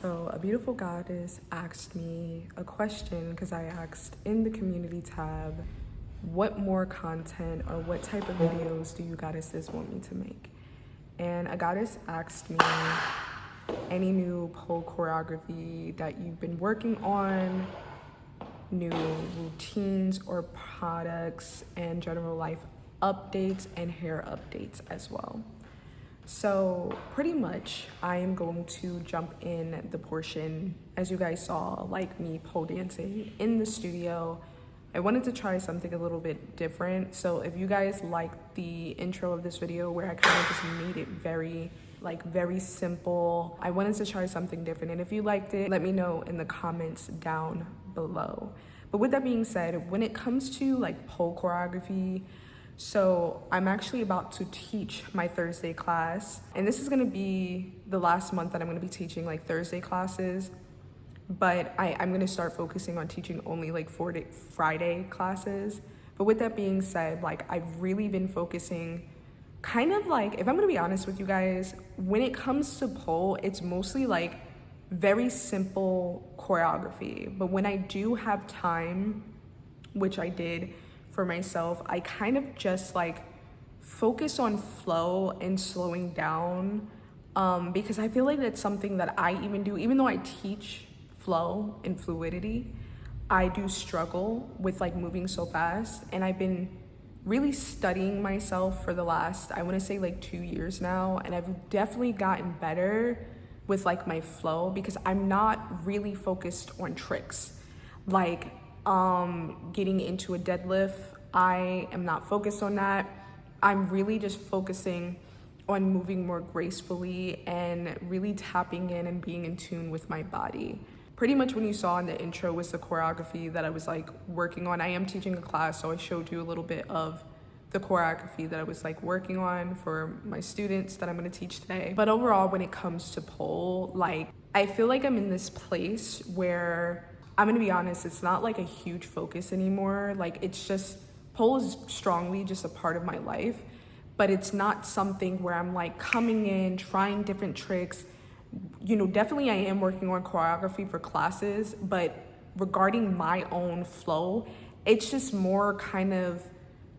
So a beautiful goddess asked me a question because I asked in the community tab, what more content or what type of videos do you goddesses want me to make? And a goddess asked me any new pole choreography that you've been working on, new routines or products, and general life updates and hair updates as well. So pretty much I am going to jump in the portion, as you guys saw, like me pole dancing in the studio. I wanted to try something a little bit different. So if you guys liked the intro of this video where I kind of just made it very simple, I wanted to try something different. And if you liked it, let me know in the comments down below. But with that being said, when it comes to like pole choreography, so I'm actually about to teach my Thursday class, and this is gonna be the last month that I'm gonna be teaching like Thursday classes, but I'm gonna start focusing on teaching only like Friday classes. But with that being said, like I've really been focusing kind of like, if I'm gonna be honest with you guys, when it comes to pole, it's mostly like very simple choreography. But when I do have time, which I did for myself, I kind of just like focus on flow and slowing down, because I feel like that's something that I even do, even though I teach flow and fluidity, I do struggle with like moving so fast. And I've been really studying myself for the last, I want to say like 2 years now, and I've definitely gotten better with like my flow, because I'm not really focused on tricks like getting into a deadlift. I am not focused on that. I'm really just focusing on moving more gracefully and really tapping in and being in tune with my body. Pretty much when you saw in the intro was the choreography that I was like working on. I am teaching a class, so I showed you a little bit of the choreography that I was like working on for my students that I'm gonna teach today. But overall, when it comes to pole, like I feel like I'm in this place where, I'm gonna be honest, it's not like a huge focus anymore. Like it's just, pole is strongly just a part of my life, but it's not something where I'm like coming in, trying different tricks. You know, definitely I am working on choreography for classes, but regarding my own flow, it's just more kind of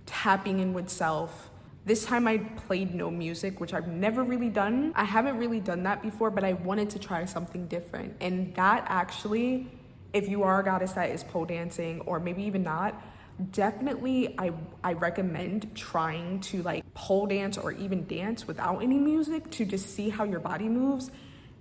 tapping in with self. This time I played no music, which I've never really done. I haven't really done that before, but I wanted to try something different. And that actually, if you are a goddess that is pole dancing, or maybe even not, definitely I recommend trying to like pole dance or even dance without any music to just see how your body moves.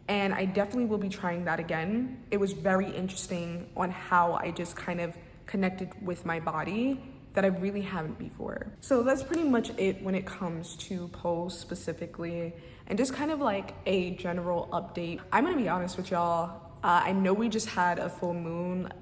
And I definitely will be trying that again. It was very interesting on how I just kind of connected with my body that I really haven't before. So that's pretty much it when it comes to pole specifically, and just kind of like a general update. I'm gonna be honest with y'all. I know we just had a full moon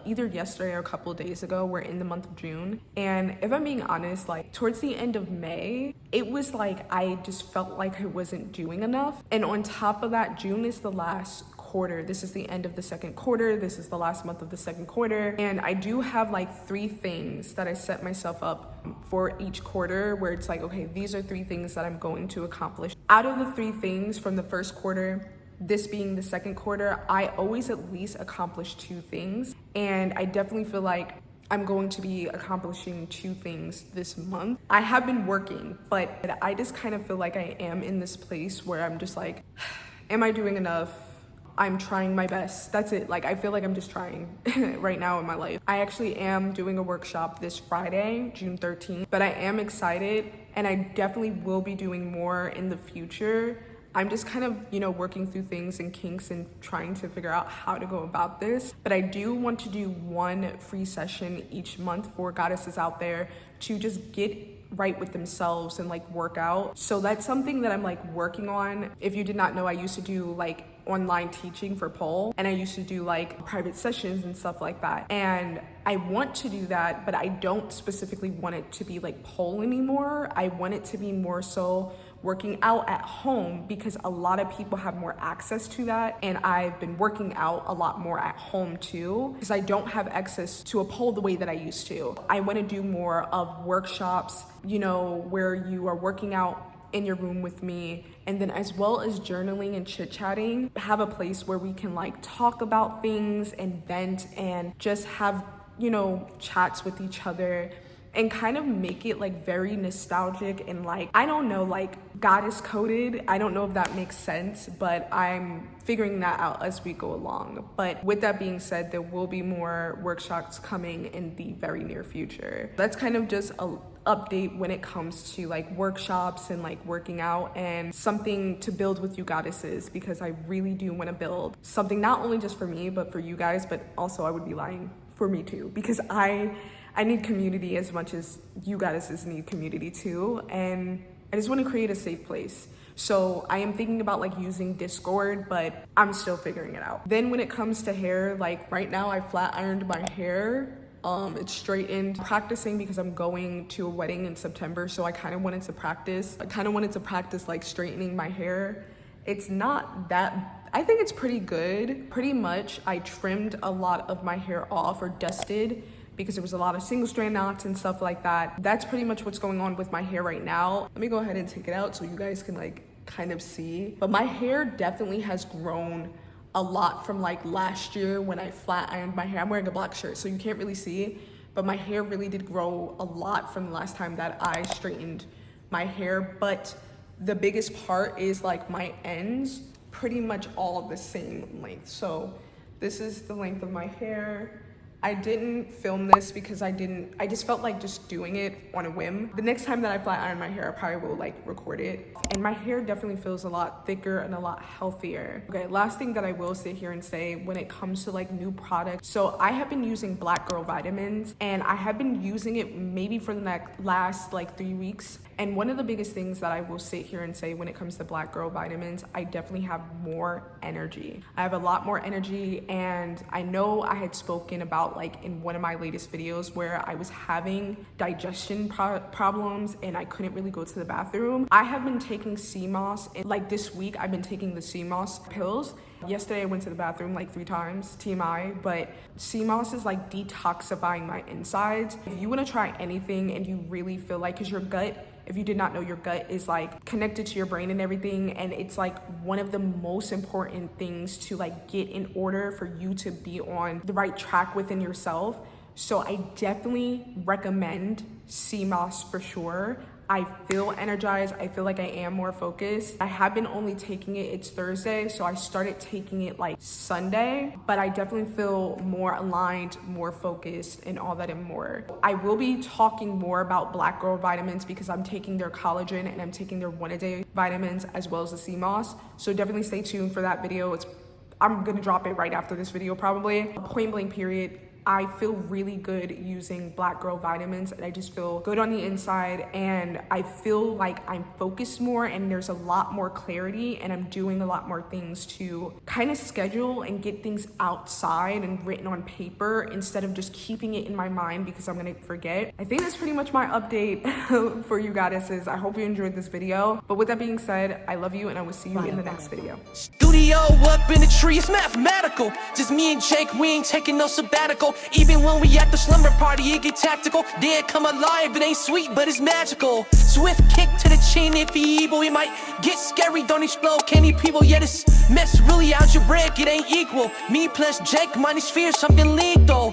either yesterday or a couple of days ago. We're in the month of June. And if I'm being honest, like towards the end of May, it was like I just felt like I wasn't doing enough. And on top of that, June is the last quarter. This is the end of the second quarter. This is the last month of the second quarter. And I do have like 3 things that I set myself up for each quarter, where it's like, okay, these are 3 things that I'm going to accomplish. Out of the 3 things from the first quarter, this being the second quarter, I always at least accomplish 2 things. And I definitely feel like I'm going to be accomplishing 2 things this month. I have been working, but I just kind of feel like I am in this place where I'm just like, am I doing enough? I'm trying my best. That's it. Like, I feel like I'm just trying right now in my life. I actually am doing a workshop this Friday, June 13th, but I am excited, and I definitely will be doing more in the future. I'm just kind of, you know, working through things and kinks and trying to figure out how to go about this. But I do want to do 1 free session each month for goddesses out there to just get right with themselves and like work out. So that's something that I'm like working on. If you did not know, I used to do like online teaching for pole, and I used to do like private sessions and stuff like that. And I want to do that, but I don't specifically want it to be like pole anymore. I want it to be more so working out at home, because a lot of people have more access to that. And I've been working out a lot more at home too, because I don't have access to a pole the way that I used to. I want to do more of workshops, you know, where you are working out in your room with me, and then as well as journaling and chit-chatting, have a place where we can like talk about things and vent and just have, you know, chats with each other and kind of make it like very nostalgic and like, I don't know, like goddess coded. I don't know if that makes sense, but I'm figuring that out as we go along. But with that being said, there will be more workshops coming in the very near future. That's kind of just a update when it comes to like workshops and like working out, and something to build with you goddesses, because I really do want to build something not only just for me but for you guys, but also I would be lying, for me too, because I need community as much as you goddesses need community too, and I just want to create a safe place. So I am thinking about like using Discord, but I'm still figuring it out. Then when it comes to hair, like right now I flat ironed my hair. It's straightened, practicing because I'm going to a wedding in September, so I kind of wanted to practice. Like straightening my hair. It's not that, I think it's pretty good. Pretty much I trimmed a lot of my hair off, or dusted, because there was a lot of single strand knots and stuff like that. That's pretty much what's going on with my hair right now. Let me go ahead and take it out so you guys can like kind of see. But my hair definitely has grown a lot from like last year when I flat ironed my hair. I'm wearing a black shirt, so you can't really see, but my hair really did grow a lot from the last time that I straightened my hair. But the biggest part is like my ends, pretty much all the same length. So this is the length of my hair. I didn't film this because I just felt like just doing it on a whim. The next time that I flat iron my hair, I probably will like record it. And my hair definitely feels a lot thicker and a lot healthier. Okay, last thing that I will sit here and say when it comes to like new products. So I have been using Black Girl Vitamins, and I have been using it maybe for the last like 3 weeks. And one of the biggest things that I will sit here and say when it comes to Black Girl Vitamins, I definitely have more energy. I have a lot more energy, and I know I had spoken about like in one of my latest videos where I was having digestion problems and I couldn't really go to the bathroom. I have been taking sea moss, and like this week I've been taking the sea moss pills. Yesterday I went to the bathroom like 3 times, TMI, but sea moss is like detoxifying my insides. If you want to try anything and you really feel like, because your gut, if you did not know, your gut is like connected to your brain and everything, and it's like one of the most important things to like get in order for you to be on the right track within yourself. So I definitely recommend sea moss for sure. I feel energized. I feel like I am more focused. I have been only taking it, it's Thursday, so I started taking it like Sunday, but I definitely feel more aligned, more focused, and all that and more. I will be talking more about Black Girl Vitamins because I'm taking their collagen and I'm taking their 1-a-day vitamins as well as the sea moss. So definitely stay tuned for that video. I'm gonna drop it right after this video probably. Point blank period. I feel really good using Black Girl Vitamins, and I just feel good on the inside, and I feel like I'm focused more and there's a lot more clarity, and I'm doing a lot more things to kind of schedule and get things outside and written on paper instead of just keeping it in my mind because I'm gonna forget. I think that's pretty much my update for you goddesses. I hope you enjoyed this video. But with that being said, I love you and I will see you in the next video. Studio up in the tree, it's mathematical. Just me and Jake, we ain't taking no sabbatical. Even when we at the slumber party, it get tactical. Dead come alive, it ain't sweet, but it's magical. Swift kick to the chin, if he evil, it might get scary, don't explode candy people. Yeah, this mess really algebraic, it ain't equal. Me plus Jake, minus fear, something lethal.